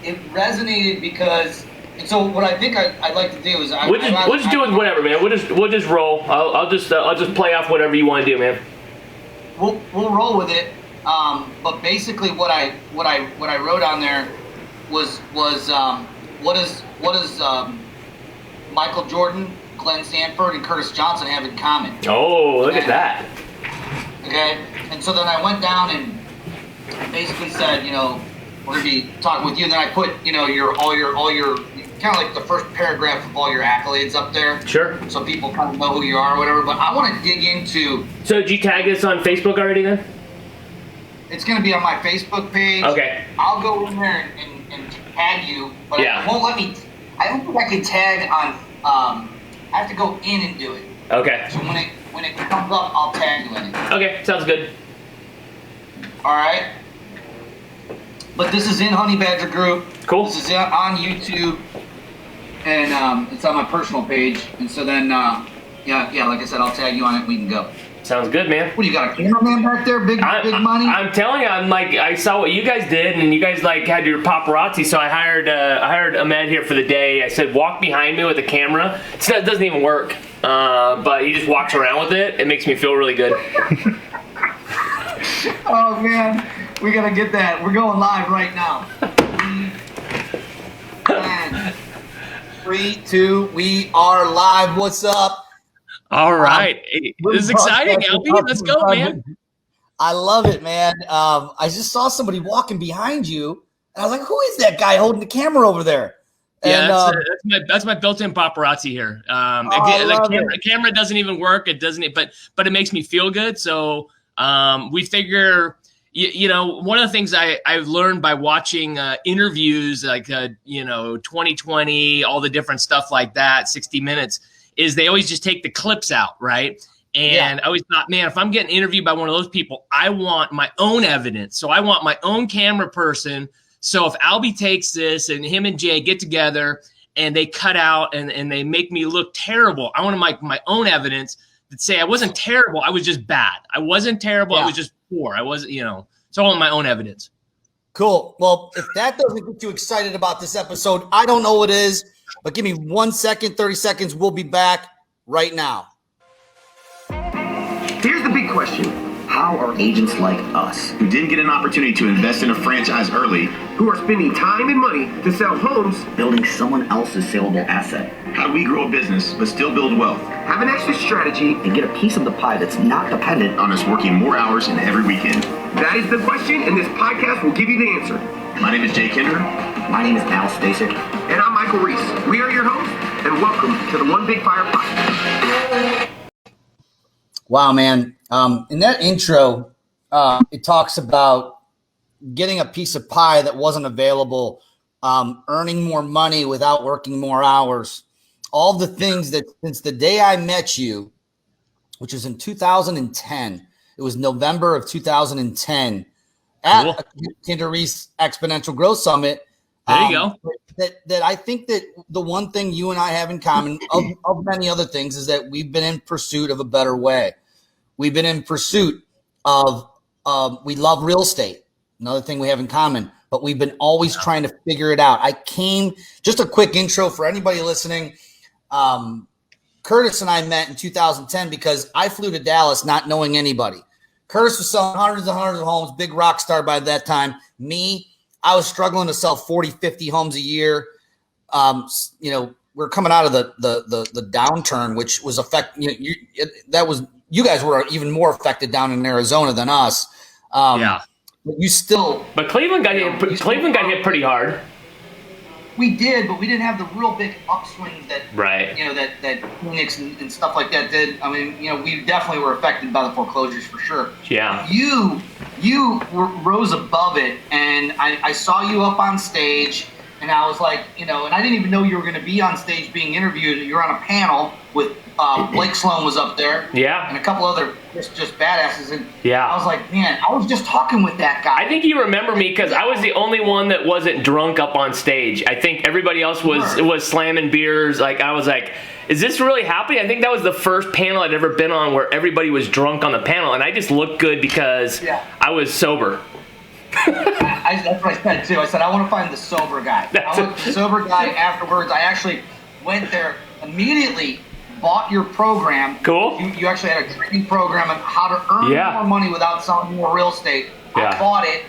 it resonated because. And so what I think I'd like to do is we'll just do it whatever, man. We'll just roll. I'll just play off whatever you want to do, man. We'll roll with it. But basically, what I wrote on there was what does Michael Jordan, Glenn Sanford, and Curtis Johnson have in common? Oh, look at that. Okay, and so then I went down and basically said, we're gonna be talking with you, and then I put, all your kind of like the first paragraph of all your accolades up there. Sure. So people kind of know who you are or whatever. But I want to dig into. So did you tag us on Facebook already then? It's going to be on my Facebook page. Okay. I'll go in there and tag you, but yeah. It won't let me. I don't think I can tag on. I have to go in and do it. Okay. So when it comes up, I'll tag you in it. Okay, sounds good. All right. But this is in Honey Badger Group. Cool. This is on YouTube, and it's on my personal page. And so then, like I said, I'll tag you on it and we can go. Sounds good, man. What, you got a cameraman back there? Big money? I'm telling you, I saw what you guys did, and you guys had your paparazzi, so I hired Ahmed here for the day. I said, walk behind me with the camera. It doesn't even work, but he just walks around with it. It makes me feel really good. Oh, man. We got to get that. We're going live right now. 3, 2, we are live. What's up? All right. This is exciting, Albie. Let's go, man. I love it, man. I just saw somebody walking behind you, and I was like, who is that guy holding the camera over there? Yeah, that's my built-in paparazzi here. The camera doesn't even work. It doesn't, but it makes me feel good. So we figure, one of the things I've learned by watching interviews like 2020, all the different stuff like that, 60 Minutes, is they always just take the clips out, right? And I always thought, man, if I'm getting interviewed by one of those people, I want my own evidence. So I want my own camera person. So if Albie takes this and him and Jay get together and they cut out and they make me look terrible, I want to make my own evidence that say I wasn't terrible. I was just bad. I wasn't terrible. I was just poor. I wasn't, so I want my own evidence. Cool. Well, if that doesn't get you excited about this episode, I don't know what is, but give me 1 second, 30 seconds. We'll be back right now. Here's the big question. How are agents like us, who didn't get an opportunity to invest in a franchise early, who are spending time and money to sell homes, building someone else's saleable asset? How do we grow a business but still build wealth? Have an exit strategy and get a piece of the pie that's not dependent on us working more hours and every weekend? That is the question, and this podcast will give you the answer. My name is Jay Kinder. My name is Al Stasek. And I'm Michael Reese. We are your hosts, and welcome to the One Big Fire Podcast. Wow, man. In that intro, it talks about getting a piece of pie that wasn't available, earning more money without working more hours. All the things that since the day I met you, which was in 2010, it was November of 2010 at Kinder Reese Exponential Growth Summit. There you go. That I think that the one thing you and I have in common, of many other things, is that we've been in pursuit of a better way. We've been in pursuit of, we love real estate, another thing we have in common, but we've been always trying to figure it out. Just a quick intro for anybody listening. Curtis and I met in 2010 because I flew to Dallas not knowing anybody. Curtis was selling hundreds and hundreds of homes, big rock star by that time. Me, I was struggling to sell 40, 50 homes a year. We're coming out of the downturn, which was you guys were even more affected down in Arizona than us. But you still. But Cleveland got hit. Cleveland got hit pretty hard. We did, but we didn't have the real big upswings that that Phoenix and stuff like that did. I mean, we definitely were affected by the foreclosures for sure. Yeah. You rose above it, and I saw you up on stage, and I was like, and I didn't even know you were going to be on stage being interviewed. You were on a panel with Blake Sloan was up there, and a couple other just badasses, and I was like, man, I was just talking with that guy. I think you remember me because I was the only one that wasn't drunk up on stage. I think everybody else was slamming beers. Like I was like, is this really happening? I think that was the first panel I'd ever been on where everybody was drunk on the panel, and I just looked good because I was sober. I that's what I said too. I said I want to find the sober guy. I want the sober guy afterwards. I actually went there immediately, bought your program. Cool. You actually had a training program on how to earn more money without selling more real estate. Yeah. I bought it,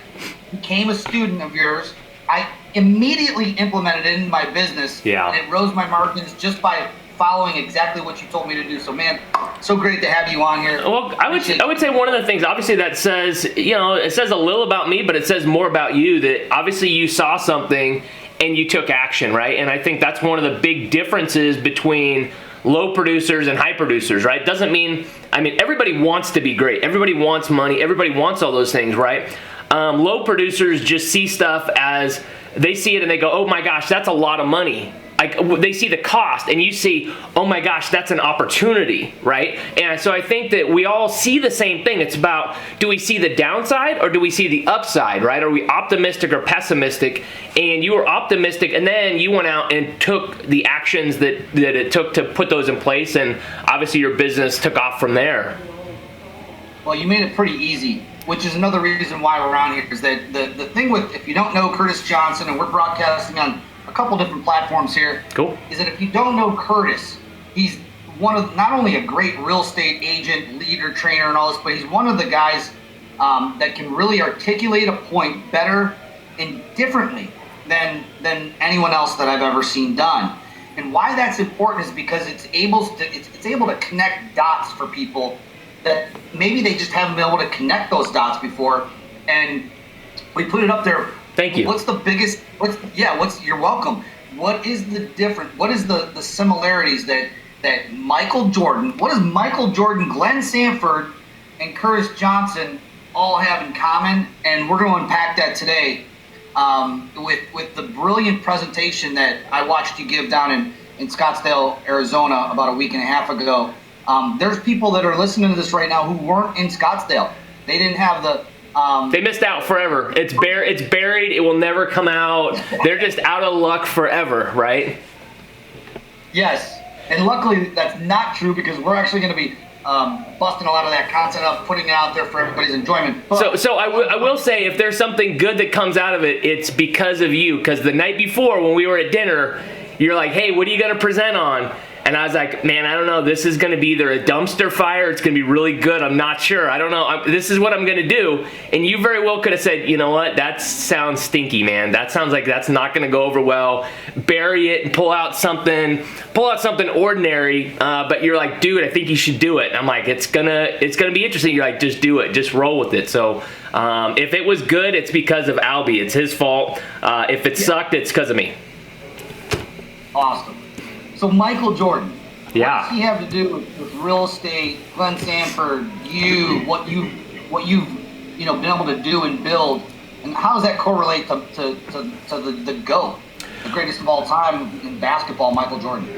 became a student of yours. I immediately implemented it in my business. Yeah. And it rose my margins just by following exactly what you told me to do. So, man, so great to have you on here. Well, I would say one of the things, obviously, that says, it says a little about me, but it says more about you, that obviously you saw something and you took action, right? And I think that's one of the big differences between low producers and high producers, right? Doesn't mean, everybody wants to be great. Everybody wants money. Everybody wants all those things, right? Low producers just see stuff as, they see it and they go, oh my gosh, that's a lot of money. Like, they see the cost and you see, oh my gosh, that's an opportunity, right? And so I think that we all see the same thing. It's about, do we see the downside or do we see the upside, right? Are we optimistic or pessimistic? And you were optimistic, and then you went out and took the actions that it took to put those in place, and obviously your business took off from there. Well, you made it pretty easy, which is another reason why we're around here, is that the thing with, if you don't know Curtis Johnson, and we're broadcasting on a couple different platforms here, cool, is that if you don't know Curtis, he's one of, not only a great real estate agent, leader, trainer, and all this, but he's one of the guys that can really articulate a point better and differently than anyone else that I've ever seen done. And why that's important is because it's able to connect dots for people that maybe they just haven't been able to connect those dots before. And we put it up there. Thank you. What's the biggest, you're welcome. What is the difference? What is the similarities that Michael Jordan, what does Michael Jordan, Glenn Sanford, and Curtis Johnson all have in common? And we're going to unpack that today with the brilliant presentation that I watched you give down in Scottsdale, Arizona about a week and a half ago. There's people that are listening to this right now who weren't in Scottsdale. They didn't have the... they missed out forever. It's buried. It will never come out. They're just out of luck forever, right? Yes. And luckily that's not true, because we're actually going to be busting a lot of that content up, putting it out there for everybody's enjoyment. But, so I will say, if there's something good that comes out of it, it's because of you. Because the night before, when we were at dinner, you're like, hey, what are you going to present on? And I was like, man, I don't know. This is going to be either a dumpster fire. It's going to be really good. I'm not sure. I don't know. This is what I'm going to do. And you very well could have said, you know what? That sounds stinky, man. That sounds like that's not going to go over well. Bury it and pull out something ordinary. But you're like, dude, I think you should do it. And I'm like, it's gonna be interesting. You're like, just do it. Just roll with it. So if it was good, it's because of Albie. It's his fault. If it sucked, it's because of me. Awesome. So Michael Jordan, what yeah, does he have to do with real estate, Glenn Sanford, what you've been able to do and build, and how does that correlate to the GOAT, the greatest of all time in basketball, Michael Jordan?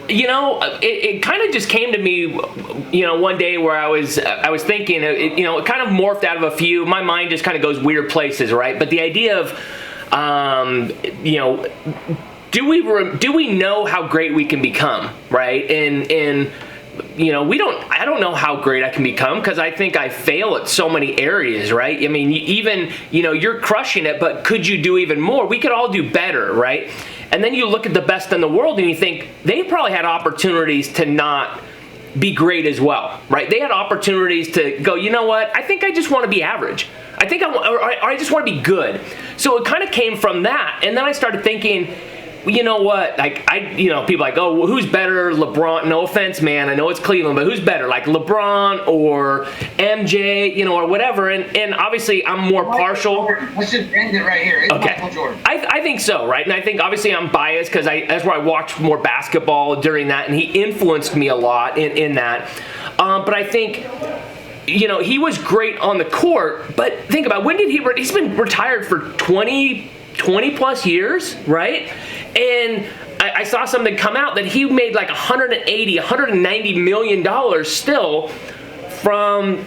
It kind of just came to me, one day where I was thinking, it kind of morphed out of a few. My mind just kind of goes weird places, right? But the idea of, do we know how great we can become, right? And I don't know how great I can become, because I think I fail at so many areas, right? I mean, even, you're crushing it, but could you do even more? We could all do better, right? And then you look at the best in the world and you think they probably had opportunities to not be great as well, right? They had opportunities to go, you know what? I think I just want to be average. I think I just want to be good. So it kind of came from that. And then I started thinking, you know what, people like, oh, well, who's better, LeBron? No offense, man, I know it's Cleveland, but who's better, like LeBron or MJ, or whatever? And obviously I'm more partial. Let's just end it right here. It's okay. Michael Jordan. I think so, right? And I think obviously I'm biased because that's where I watched more basketball during that, and he influenced me a lot in that. But I think, he was great on the court, but think about, when did he's been retired for 20 plus years, right? And I saw something come out that he made like $190 million still from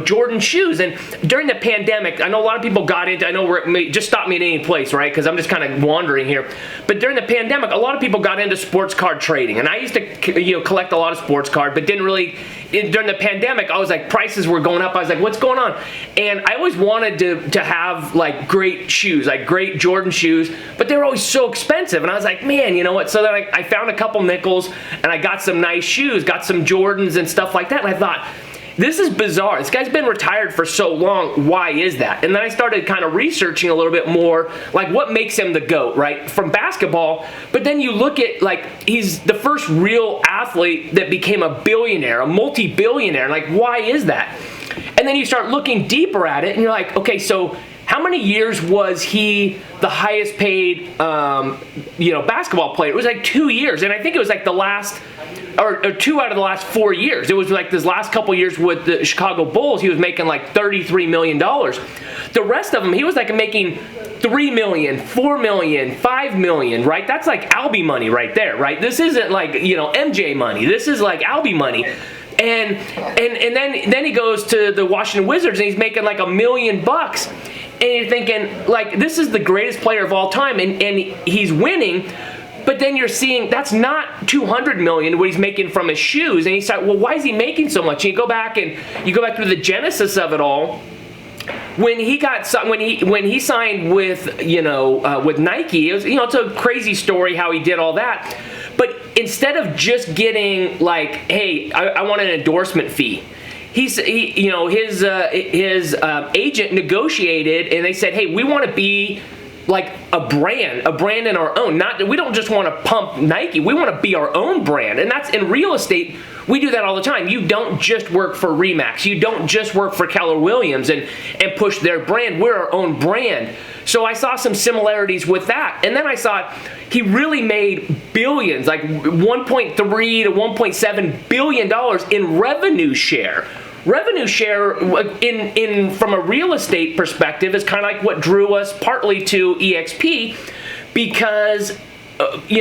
Jordan shoes. And during the pandemic, I know a lot of people got into, just stop me at any place, right? Because I'm just kind of wandering here. But during the pandemic, a lot of people got into sports card trading. And I used to collect a lot of sports cards, but didn't really during the pandemic, I was like, prices were going up. I was like, what's going on? And I always wanted to have like great shoes, like great Jordan shoes, but they were always so expensive. And I was like, man, you know what? So then I found a couple nickels and I got some nice shoes, got some Jordans and stuff like that. And I thought, this is bizarre. This guy's been retired for so long. Why is that? And then I started kind of researching a little bit more, like what makes him the GOAT, right? From basketball. But then you look at, like, he's the first real athlete that became a billionaire, a multi-billionaire. Like, why is that? And then you start looking deeper at it and you're like, okay, so how many years was he the highest paid, basketball player? It was like 2 years. And I think it was like the last, or 2 out of the last 4 years. It was like this last couple years with the Chicago Bulls, he was making like $33 million. The rest of them, he was like making $3 million, $4 million, $5 million, right? That's like Albie money right there, right? This isn't like, MJ money. This is like Albie money. And then he goes to the Washington Wizards and he's making like $1 million. And you're thinking, like, this is the greatest player of all time, and he's winning. But then you're seeing that's not $200 million what he's making from his shoes, and you say, well, why is he making so much? And you go back through the genesis of it all. When he signed with with Nike, it was it's a crazy story how he did all that. But instead of just getting like, hey, I want an endorsement fee. His agent negotiated, and they said, hey, we want to be like a brand in our own. We don't just want to pump Nike. We want to be our own brand. And that's in real estate. We do that all the time. You don't just work for Remax. You don't just work for Keller Williams and push their brand. We're our own brand. So I saw some similarities with that. And then I saw he really made billions, like $1.3 to $1.7 billion in revenue share. Revenue share in from a real estate perspective is kind of like what drew us partly to EXP, because he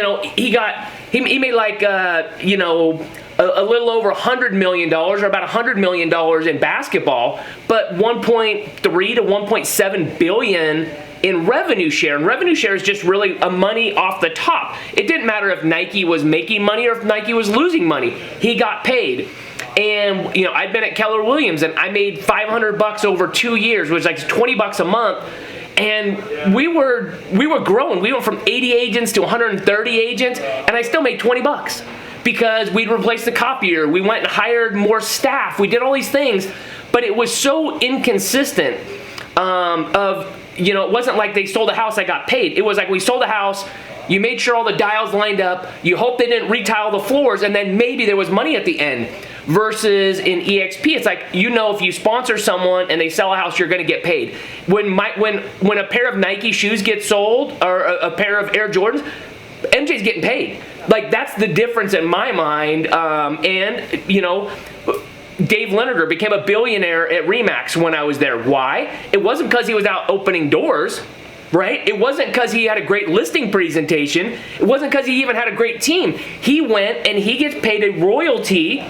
made like a little over $100 million, or about $100 million in basketball, but 1.3 to 1.7 billion in revenue share. And revenue share is just really a money off the top. It didn't matter if Nike was making money or if Nike was losing money. He got paid. And I'd been at Keller Williams and I made $500 over 2 years, which is like $20 a month. And we were growing. We went from 80 agents to 130 agents, and I still made $20 because we'd replaced the copier. We went and hired more staff. We did all these things, but it was so inconsistent. It wasn't like they sold a house, I got paid. It was like we sold a house. You made sure all the dials lined up. You hope they didn't retile the floors, and then maybe there was money at the end. Versus in EXP, it's like, if you sponsor someone and they sell a house, you're going to get paid. When a pair of Nike shoes get sold, or a pair of Air Jordans, MJ's getting paid. Like, that's the difference in my mind. Dave Leonarder became a billionaire at Remax when I was there. Why? It wasn't because he was out opening doors. Right? It wasn't because he had a great listing presentation. It wasn't because he even had a great team. He went and he gets paid a royalty,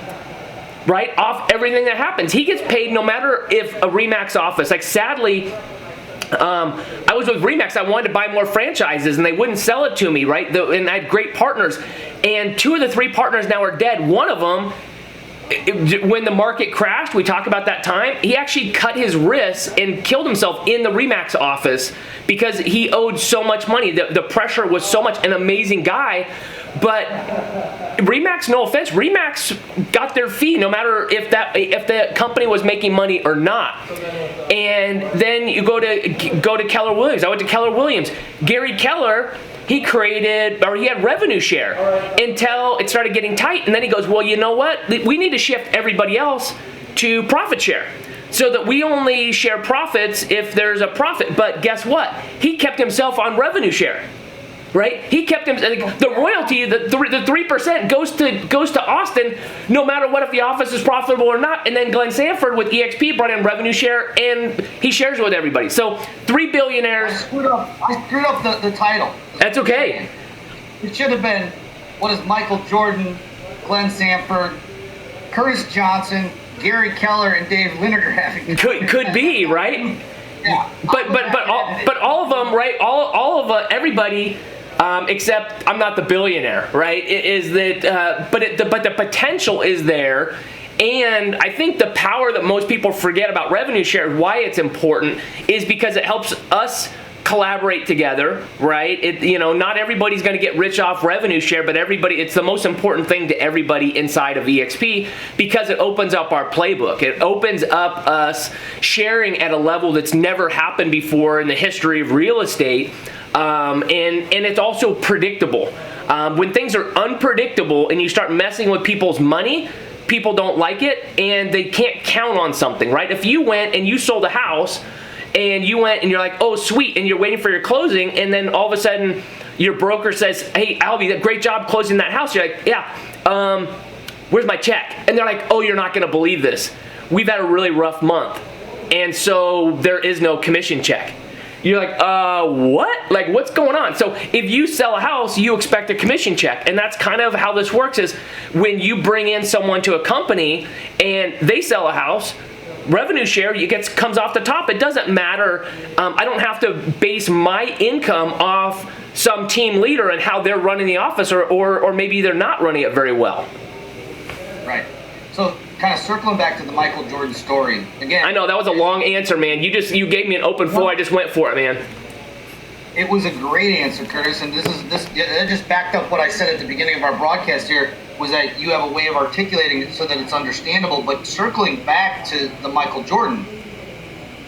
right, off everything that happens. He gets paid no matter if a Remax office, like sadly, I was with Remax. I wanted to buy more franchises and they wouldn't sell it to me, right? And I had great partners. And 2 of the 3 partners now are dead. One of them, when the market crashed, we talk about that time, he actually cut his wrists and killed himself in the Remax office because he owed so much money. The pressure was so much. An amazing guy, but Remax, no offense, Remax got their fee no matter if the company was making money or not. And then you go to Keller Williams. I went to Keller Williams. Gary Keller, he had revenue share until it started getting tight. And then he goes, well, you know what? We need to shift everybody else to profit share so that we only share profits if there's a profit. But guess what? He kept himself on revenue share. Right? He kept him. The royalty, the 3% goes to Austin, no matter what if the office is profitable or not. And then Glenn Sanford with EXP brought in revenue share, and he shares with everybody. So 3 billionaires. I screwed up the title. That's okay. It should have been, what is Michael Jordan, Glenn Sanford, Curtis Johnson, Gary Keller, and Dave Leonarder having? Could be, right? Yeah. But all of them, right? All of everybody. Except I'm not the billionaire, right? But the potential is there, And I think the power that most people forget about revenue share, why it's important, is because it helps us collaborate together, right? Not everybody's going to get rich off revenue share, but it's the most important thing to everybody inside of EXP because it opens up our playbook. It opens up us sharing at a level that's never happened before in the history of real estate. And it's also predictable. When things are unpredictable and you start messing with people's money, people don't like it and they can't count on something, right? If you went and you sold a house and you went and you're like, oh, sweet, and you're waiting for your closing, and then all of a sudden your broker says, hey, Albie, great job closing that house. You're like, yeah, where's my check? And they're like, oh, you're not going to believe this. We've had a really rough month, and so there is no commission check. You're like, what? Like, what's going on? So if you sell a house, you expect a commission check. And that's kind of how this works is when you bring in someone to a company and they sell a house, revenue share comes off the top. It doesn't matter. I don't have to base my income off some team leader and how they're running the office or maybe they're not running it very well. Right. So kind of circling back to the Michael Jordan story again. I know that was a long answer, man. You gave me an open floor. I just went for it, man. It was a great answer, Curtis, and that just backed up what I said at the beginning of our broadcast here, was that you have a way of articulating it so that it's understandable. But circling back to the Michael Jordan,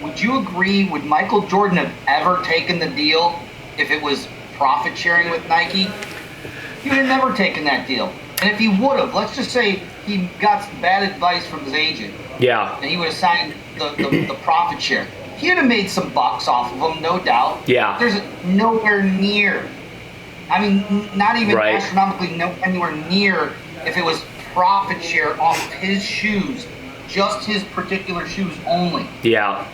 would you agree, would Michael Jordan have ever taken the deal if it was profit sharing with Nike? He would have never taken that deal. And if he would have, let's just say he got some bad advice from his agent. Yeah. And he would have signed the profit share. He would have made some bucks off of them, no doubt. Yeah. There's nowhere near. I mean, not even astronomically anywhere near if it was profit share off of his shoes, just his particular shoes only. Yeah.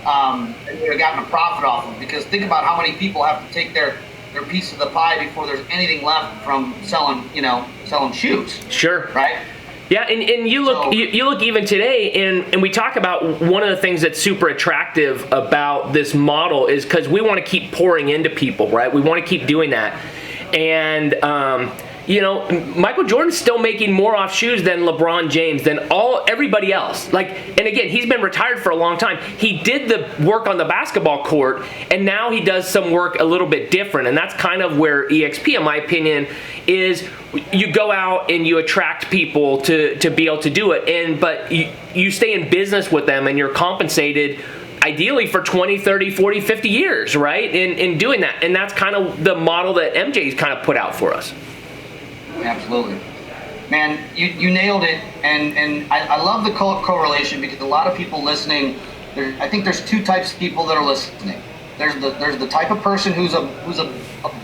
They would have gotten a profit off of them, because think about how many people have to take their piece of the pie before there's anything left from selling shoes. Sure. Right? Yeah, and you look you look even today, and we talk about one of the things that's super attractive about this model is because we want to keep pouring into people, right? We want to keep doing that. And Michael Jordan's still making more off shoes than LeBron James, than everybody else. And again, he's been retired for a long time. He did the work on the basketball court, and now he does some work a little bit different. And that's kind of where EXP, in my opinion, is. You go out and you attract people to be able to do it, but you stay in business with them, and you're compensated ideally for 20, 30, 40, 50 years, right, in doing that. And that's kind of the model that MJ's kind of put out for us. Absolutely. Man, you nailed it, and I love the correlation, because a lot of people listening, I think there's two types of people that are listening. There's the type of person who's a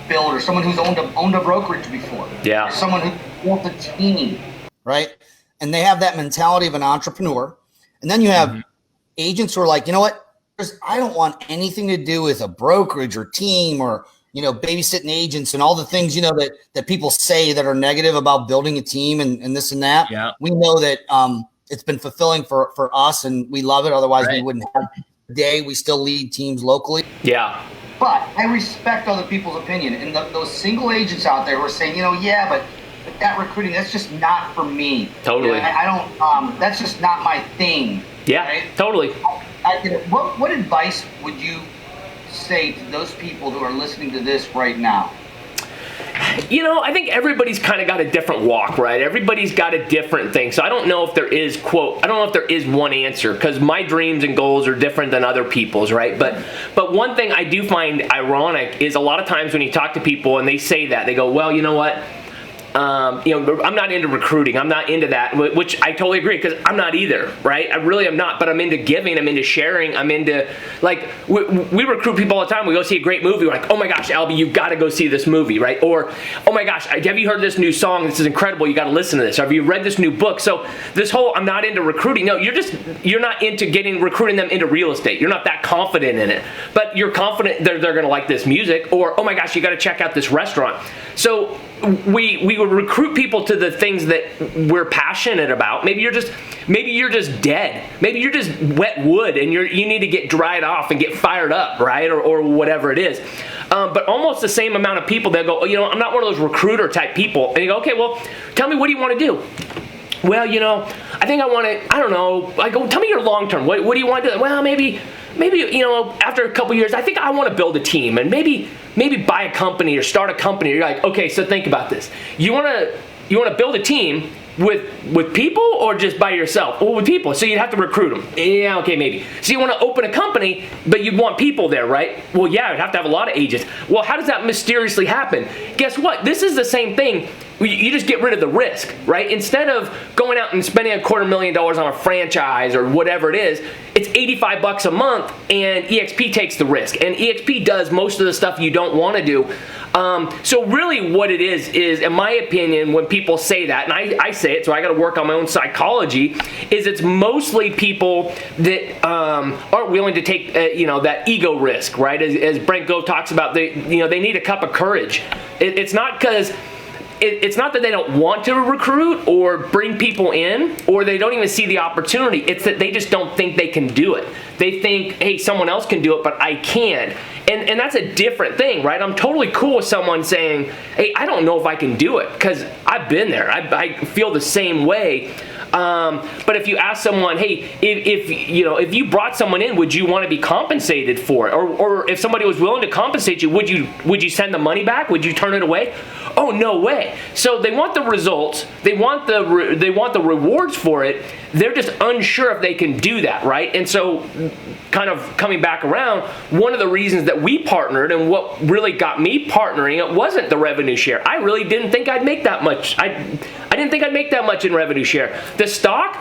builder, someone who's owned a brokerage before. Yeah. Someone who built a team, right? And they have that mentality of an entrepreneur. And then you have agents who are like, you know what? I don't want anything to do with a brokerage or team or babysitting agents and all the things that people say that are negative about building a team and this and that. Yeah. We know that it's been fulfilling for us, and we love it. Otherwise, we wouldn't have today. We still lead teams locally. Yeah. But I respect other people's opinion. And those single agents out there who are saying, but that recruiting, that's just not for me. Totally. I don't, that's just not my thing. Yeah, right? Totally. What advice would you say to those people who are listening to this right now? I think everybody's kind of got a different walk, right? Everybody's got a different thing. So I don't know if there is one answer, because my dreams and goals are different than other people's, right? But one thing I do find ironic is a lot of times when you talk to people and they say that, they go, well, you know what? I'm not into recruiting. I'm not into that, which I totally agree, because I'm not either, right? I really am not, but I'm into giving. I'm into sharing. I'm into, we recruit people all the time. We go see a great movie. We're like, oh my gosh, Albie, you've got to go see this movie, right? Or, oh my gosh, have you heard this new song? This is incredible. You got to listen to this. Or have you read this new book? So this whole, I'm not into recruiting. No, you're not into recruiting them into real estate. You're not that confident in it, but you're confident they're going to like this music. Or, oh my gosh, you got to check out this restaurant. So we would recruit people to the things that we're passionate about. Maybe you're just dead. Maybe you're just wet wood and you need to get dried off and get fired up, right? Or whatever it is. But almost the same amount of people that go, I'm not one of those recruiter type people. And you go, okay, well, tell me, what do you want to do? Well, I think I want to, I don't know, I go, tell me your long term. What do you want to do? Well, maybe, after a couple years, I think I want to build a team and maybe buy a company or start a company. You're like, okay, so think about this. You want to build a team with people or just by yourself? Well, with people, so you'd have to recruit them. Yeah, okay, maybe. So you want to open a company, but you'd want people there, right? Well, yeah, you'd have to have a lot of agents. Well, how does that mysteriously happen? Guess what? This is the same thing. You just get rid of the risk, right? Instead of going out and spending $250,000 on a franchise or whatever it is, it's $85 a month, and EXP takes the risk. And EXP does most of the stuff you don't want to do. So really what it is, in my opinion, when people say that, and I say it, so I got to work on my own psychology, is it's mostly people that aren't willing to take, that ego risk, right? As Brent Gove talks about, they need a cup of courage. It's not because... It's not that they don't want to recruit or bring people in, or they don't even see the opportunity. It's that they just don't think they can do it. They think, hey, someone else can do it, but I can't. And that's a different thing, right? I'm totally cool with someone saying, hey, I don't know if I can do it, because I've been there. I feel the same way. But if you ask someone, hey, if you brought someone in, would you want to be compensated for it? Or if somebody was willing to compensate you, would you send the money back? Would you turn it away? Oh, no way. So they want the results. They want the rewards for it. They're just unsure if they can do that, right? And so kind of coming back around, one of the reasons that we partnered and what really got me partnering, it wasn't the revenue share. I really didn't think I'd make that much. I didn't think I'd make that much in revenue share. The stock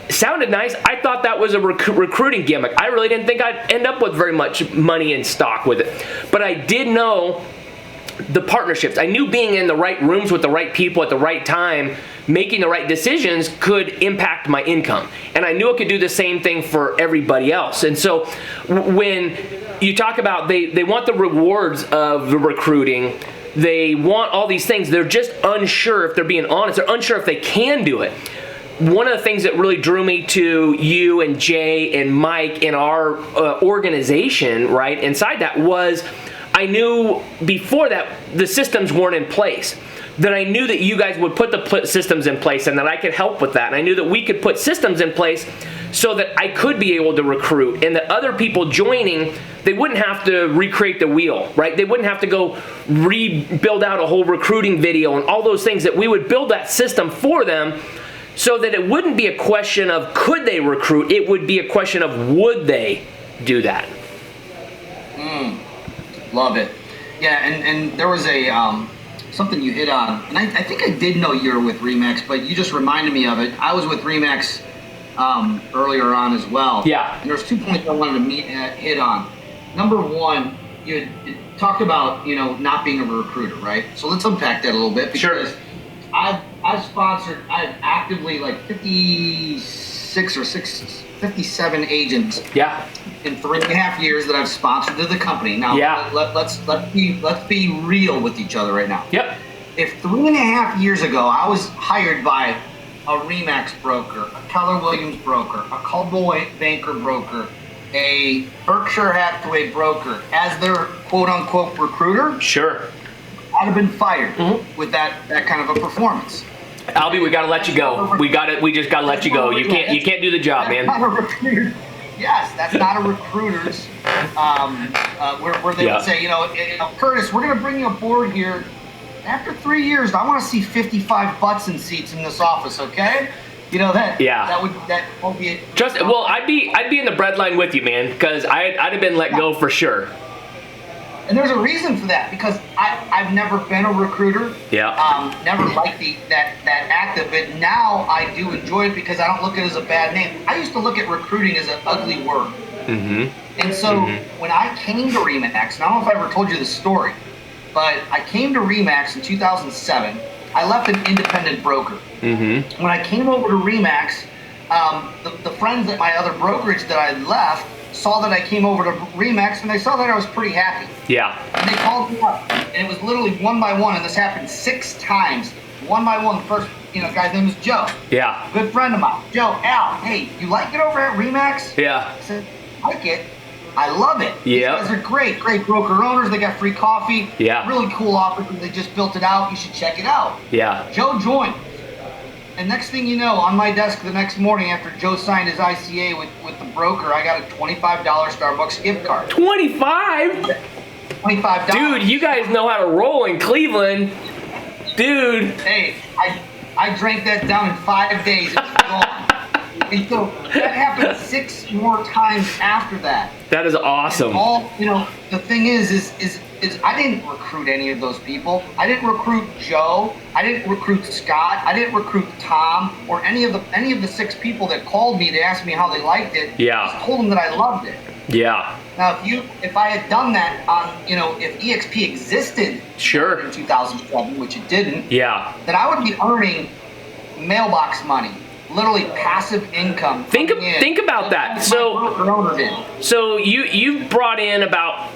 sounded nice. I thought that was a recruiting gimmick. I really didn't think I'd end up with very much money in stock with it. But I did know the partnerships. I knew being in the right rooms with the right people at the right time, making the right decisions could impact my income. And I knew it could do the same thing for everybody else. And so when you talk about they want the rewards of the recruiting, they want all these things, they're just unsure, if they're being honest, they're unsure if they can do it. One of the things that really drew me to you and Jay and Mike in our organization, right, inside that was I knew before that the systems weren't in place. That I knew that you guys would put the systems in place and that I could help with that. And I knew that we could put systems in place so that I could be able to recruit, and that other people joining, they wouldn't have to recreate the wheel, right? They wouldn't have to go rebuild out a whole recruiting video and all those things, that we would build that system for them so that it wouldn't be a question of could they recruit, it would be a question of would they do that. Love it. Yeah, and there was a something you hit on, and I think I did know you were with Remax, but you just reminded me of it. I was with Remax earlier on as well. Yeah. And there's 2 points I wanted to hit on. Number one, you talked about not being a recruiter, right? So let's unpack that a little bit, because sure. I've actively like 56 or 57 agents. Yeah. In 3.5 years that I've sponsored to the company. Now, yeah. let's be real with each other right now. Yep. If 3.5 years ago I was hired by a Remax broker, a Keller Williams broker, a Coldwell Banker broker, a Berkshire Hathaway broker as their quote-unquote recruiter, sure, I'd have been fired with that kind of a performance. Albie, we gotta let you go. We just gotta let you go. You can't do the job, man. Not a recruiter. Yes, that's not a recruiter's. Where they would say, Curtis, we're gonna bring you aboard here. After 3 years, I want to see 55 butts in seats in this office. Okay. That. Yeah. That won't be it. I'd be in the bread line with you, man, because I'd have been let go for sure. And there's a reason for that, because I've never been a recruiter. Yeah. Never liked that act of it. Now I do enjoy it because I don't look at it as a bad name. I used to look at recruiting as an ugly word. Mm-hmm. And so when I came to Remax, and I don't know if I ever told you this story, but I came to Remax in 2007. I left an independent broker. Mm-hmm. When I came over to Remax, the friends at my other brokerage that I left saw that I came over to Remax, and they saw that I was pretty happy. Yeah. And they called me up, and it was literally one by one, and this happened 6 times. One by one, the first guy's name is Joe. Yeah. Good friend of mine. Joe, Al, hey, you like it over at Remax? Yeah. I said, I like it. I love it. Yeah. These guys are great broker owners. They got free coffee. Yeah. Really cool office. They just built it out. You should check it out. Yeah. Joe joined. And next thing you know, on my desk the next morning after Joe signed his ICA with the broker, I got a $25 Starbucks gift card. 25? $25. Dude, you guys know how to roll in Cleveland. Dude. Hey, I drank that down in 5 days. It was gone. And so that happened 6 more times after that. That is awesome. All, you know, the thing is I didn't recruit any of those people. I didn't recruit Joe. I didn't recruit Scott. I didn't recruit Tom or any of the 6 people that called me to ask me how they liked it. Yeah. I just told them that I loved it. Yeah. Now, if I had done that on, you know, if EXP existed Sure. in 2007, which it didn't, Yeah. then I would be earning mailbox money, literally passive income. Think about that. So you brought in about,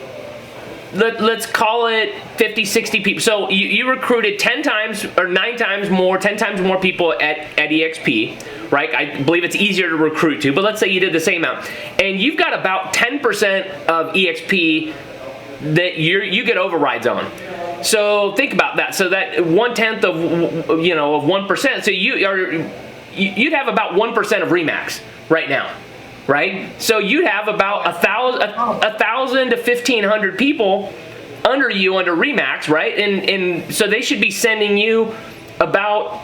let's call it 50, 60 people. So you recruited 10 times or 10 times more people at EXP, right? I believe it's easier to recruit to, but let's say you did the same amount. And you've got about 10% of EXP that you get overrides on. So think about that. So that 1/10 of 1%. So you'd have about 1% of Remax right now. Right? So you'd have about 1,000 to 1,500 people under you under Remax, right? And so they should be sending you about,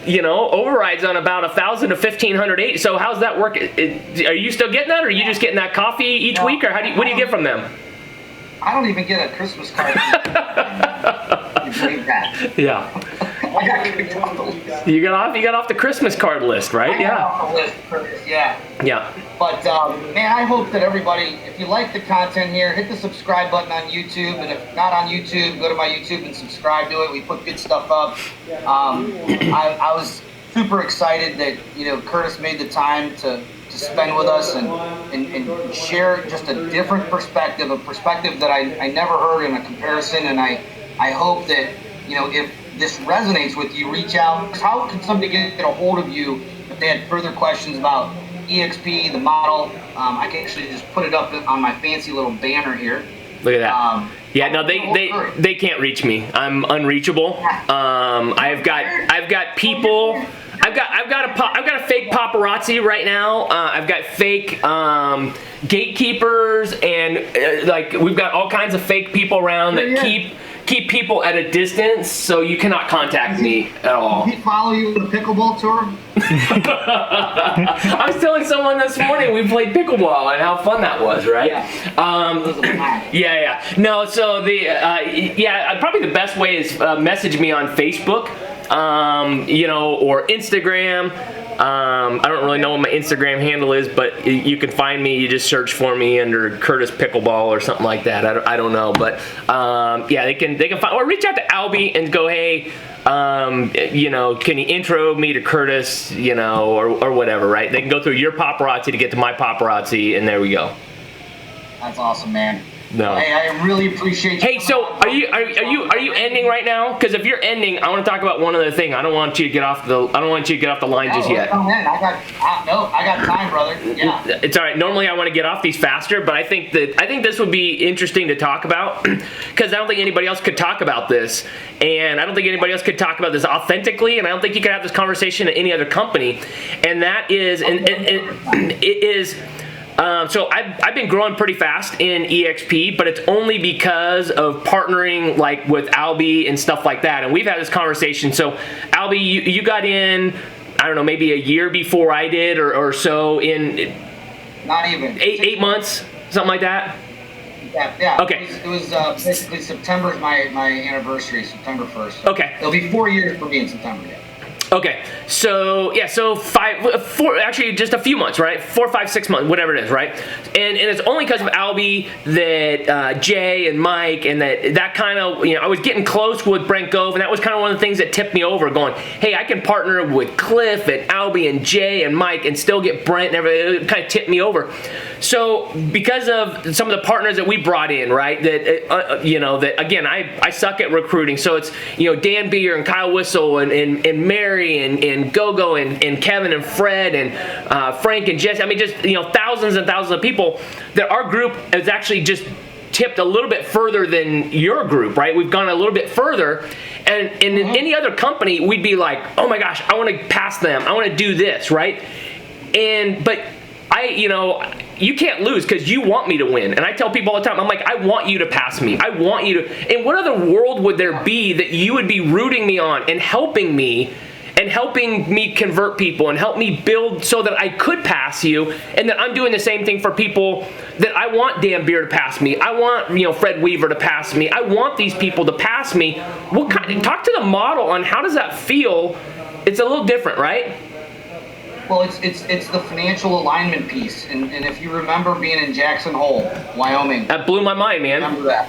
overrides on about 1,000 to 1,500. So how's that work? Are you still getting that, or are you just getting that coffee each week, or what do you get from them? I don't even get a Christmas card. You believe that? Yeah. I got kicked off the list. You got off the Christmas card list, right? I got off the list, Curtis, yeah. Yeah. But, man, I hope that everybody, if you like the content here, hit the subscribe button on YouTube. And if not on YouTube, go to my YouTube and subscribe to it. We put good stuff up. I was super excited that, Curtis made the time to spend with us and share just a different perspective, a perspective that I never heard in a comparison. And I hope that, if this resonates with you, reach out. How can somebody get a hold of you if they had further questions about EXP, the model? I can actually just put it up on my fancy little banner here. Look at that. Yeah, no, they can't reach me. I'm unreachable. I've got people. I've got a fake paparazzi right now. I've got fake gatekeepers, and we've got all kinds of fake people around that keep people at a distance, so you cannot contact me at all. Did he follow you with the pickleball tour? I was telling someone this morning we played pickleball and how fun that was, right? Yeah. No, so probably the best way is message me on Facebook, or Instagram. I don't really know what my Instagram handle is, but you can find me. You just search for me under Curtis Pickleball or something like that. I don't know, but they can find, or reach out to Albie and go, hey, can you intro me to Curtis, or whatever, right? They can go through your paparazzi to get to my paparazzi, and there we go. That's awesome, man. No. Hey, I really appreciate you. Hey, so are you ending right now? Because if you're ending, I want to talk about one other thing. I don't want you to get off the line just yet. I got time, brother. Yeah. It's all right. Normally, I want to get off these faster, but I think this would be interesting to talk about because I don't think anybody else could talk about this, and I don't think anybody else could talk about this authentically, and I don't think you could have this conversation at any other company, and that is, it is. So I've been growing pretty fast in EXP, but it's only because of partnering with Albie and stuff like that. And we've had this conversation. So Albie, you got in, I don't know, maybe a year before I did or so, in not even eight months, something like that. Yeah. Okay. It was basically September is my anniversary, September 1st. Okay. It'll be 4 years for me in September. Yeah. Okay, so actually just a few months, right? 4, 5, 6 months, whatever it is, right? And it's only because of Albie that Jay and Mike and that kind of, I was getting close with Brent Gove, and that was kind of one of the things that tipped me over, going, hey, I can partner with Cliff and Albie and Jay and Mike and still get Brent and everything. It kind of tipped me over. So because of some of the partners that we brought in, right, that again, I suck at recruiting, so it's, Dan Beer and Kyle Whistle and Mary and Gogo and Kevin and Fred and Frank and Jesse. I mean, just thousands and thousands of people that our group is actually just tipped a little bit further than your group, right? We've gone a little bit further. And in any other company, we'd be like, oh my gosh, I want to pass them. I want to do this, right? But you can't lose because you want me to win. And I tell people all the time, I'm like, I want you to pass me. I want you to. And what other world would there be that you would be rooting me on and helping me convert people and help me build so that I could pass you, and that I'm doing the same thing for people that I want Dan Beer to pass me. I want, Fred Weaver to pass me. I want these people to pass me. Talk to the model on how does that feel? It's a little different, right? Well, it's the financial alignment piece, and if you remember being in Jackson Hole, Wyoming. That blew my mind, man. Remember that?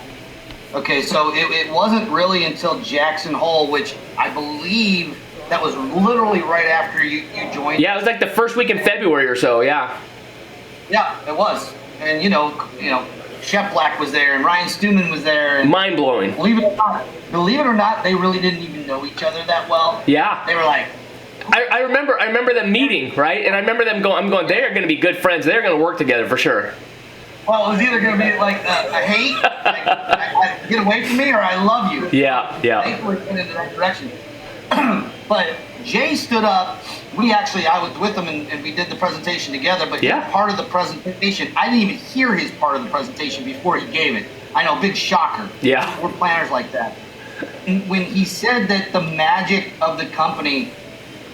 Okay, so it wasn't really until Jackson Hole, which I believe that was literally right after you joined. Yeah, it was like the first week in February or so. Yeah. Yeah, it was, and Shep Black was there, and Ryan Stewman was there. And mind blowing. Believe it or not, they really didn't even know each other that well. Yeah. They were like. I remember them meeting, right? And I remember them going, they are going to be good friends. They're going to work together for sure. Well, it was either going to be like a hate, like, get away from me, or I love you. Yeah. They were in the right direction. But Jay stood up. I was with him and we did the presentation together, but he was part of the presentation. I didn't even hear his part of the presentation before he gave it. I know, big shocker. Yeah. We're planners like that. When he said that the magic of the company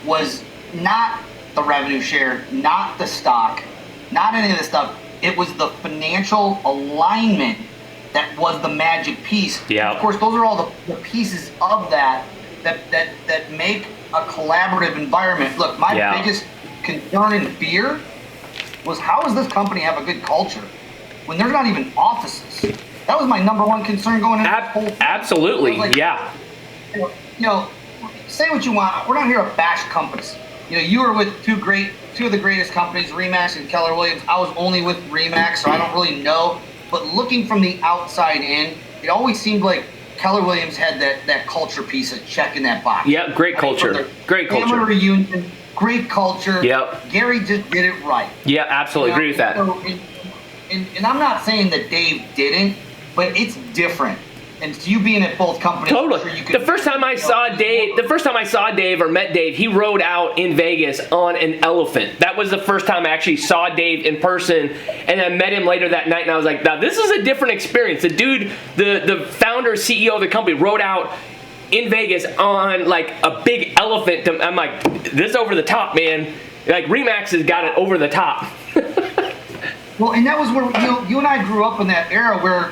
was not the revenue share, not the stock, not any of this stuff, it was the financial alignment that was the magic piece. Yeah. Of course, those are all the pieces of that make a collaborative environment. Look, my biggest concern and fear was, how does this company have a good culture when there's not even offices? That was my number one concern going into the whole thing. Absolutely, like, yeah. Say what you want. We're not here to bash companies. You were with two of the greatest companies, Remax and Keller Williams. I was only with Remax, so I don't really know. But looking from the outside in, it always seemed like Keller Williams had that culture piece of checking that box. Yeah, great culture. Great culture. Family reunion, great culture. Yep. Gary just did it right. Yeah, absolutely agree with that. So, and I'm not saying that Dave didn't, but it's different. And you being at both companies, totally. Sure the first time I saw Dave or met Dave, he rode out in Vegas on an elephant. That was the first time I actually saw Dave in person, and I met him later that night, and I was like, now this is a different experience. The dude, the founder, CEO of the company, rode out in Vegas on like a big elephant. I'm like, this is over the top, man. Like Remax has got it over the top. Well, and that was where you and I grew up in that era where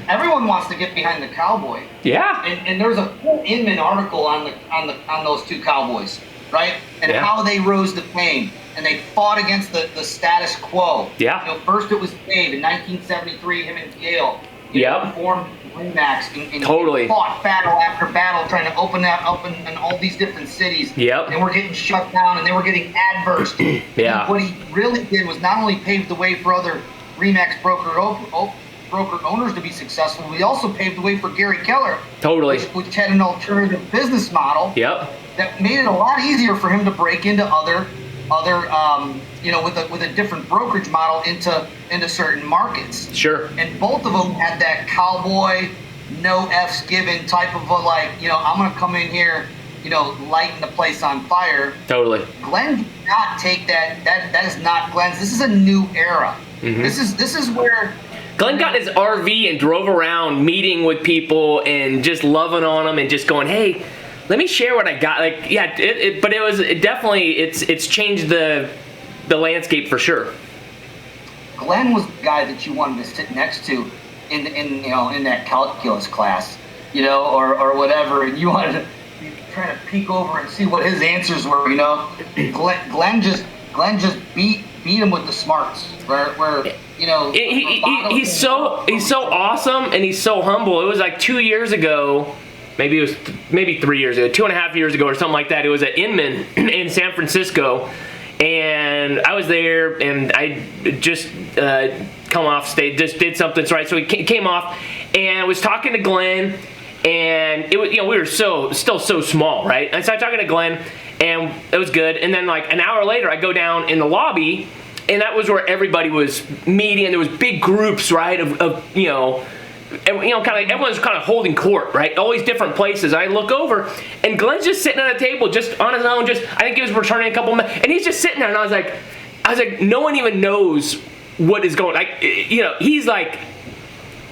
everyone wants to get behind the cowboy. Yeah. And there was a full Inman article on those two cowboys, right? And how they rose to fame, and they fought against the status quo. Yeah. First it was Dave in 1973, him and Gail. Formed Remax and totally fought battle after battle, trying to open that up in all these different cities. Yep. And we're getting shut down, and they were getting adversed. Yeah. And what he really did was not only pave the way for other Remax broker owners to be successful, we also paved the way for Gary Keller. Totally. Which had an alternative business model. Yep. That made it a lot easier for him to break into other with a different brokerage model into certain markets. Sure. And both of them had that cowboy, no F's given type of I'm going to come in here, lighting the place on fire. Totally. Glenn did not take that. That is not Glenn's. This is a new era. Mm-hmm. This is where Glenn got in his RV and drove around meeting with people and just loving on them and just going, hey, let me share what I got. Like, yeah, it's changed the landscape for sure. Glenn was the guy that you wanted to sit next to in that calculus class, or whatever, and you wanted to trying to peek over and see what his answers were, Glenn just beat him with the smarts. He's so awesome and he's so humble. It was like 2 years ago. Maybe it was 3 years ago, 2.5 years ago or something like that. It was at Inman in San Francisco. And I was there and I just come off stage, just did something right. So he came off and I was talking to Glenn, and it was, we were still so small, right? And so I started talking to Glenn and it was good. And then like an hour later, I go down in the lobby and that was where everybody was meeting, and there was big groups, right, of you know, kind of everyone's kind of holding court, right? All these different places. I look over, and Glenn's just sitting at a table, just on his own. I think he was returning a couple, and he's just sitting there, and I was like, no one even knows what is going. Like, you know, he's like.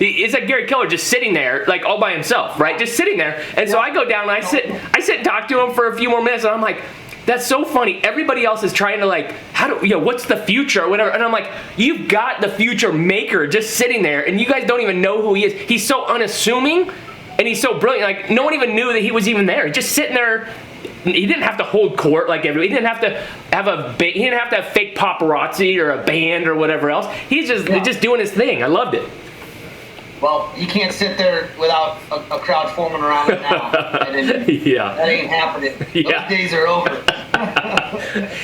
It's like Gary Keller just sitting there, like all by himself, right? Just sitting there. And so I go down and I sit and talk to him for a few more minutes, and I'm like, that's so funny. Everybody else is trying to like, what's the future or whatever. And I'm like, you've got the future maker just sitting there, and you guys don't even know who he is. He's so unassuming, and he's so brilliant. Like, no one even knew that he was even there. Just sitting there. He didn't have to hold court like everybody. He didn't have to have fake paparazzi or a band or whatever else. He's just doing his thing. I loved it. Well, you can't sit there without a crowd forming around it now. Yeah. That ain't happening. Yeah. Those days are over.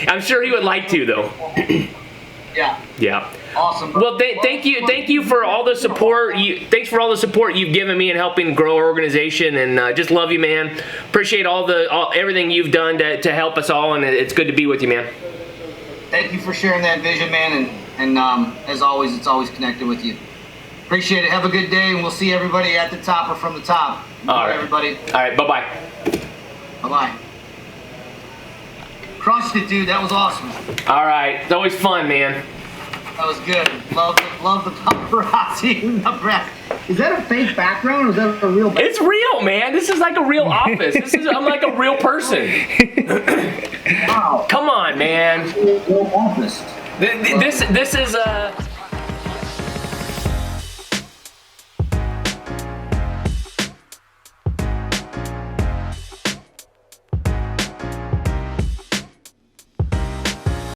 I'm sure he would like to, though. Yeah. Yeah. Awesome. Well, thank you for all the support. Thanks for all the support you've given me in helping grow our organization, and just love you, man. Appreciate everything you've done to help us all, and it's good to be with you, man. Thank you for sharing that vision, man, and as always, it's always connected with you. Appreciate it. Have a good day, and we'll see everybody at the top or from the top. All right, everybody. All right, bye-bye. Bye-bye. Crushed it, dude. That was awesome. All right. It's always fun, man. That was good. Love the paparazzi in the back. Is that a fake background or is that a real background? It's real, man. This is like a real office. I'm like a real person. Wow. Come on, man. Real office. This is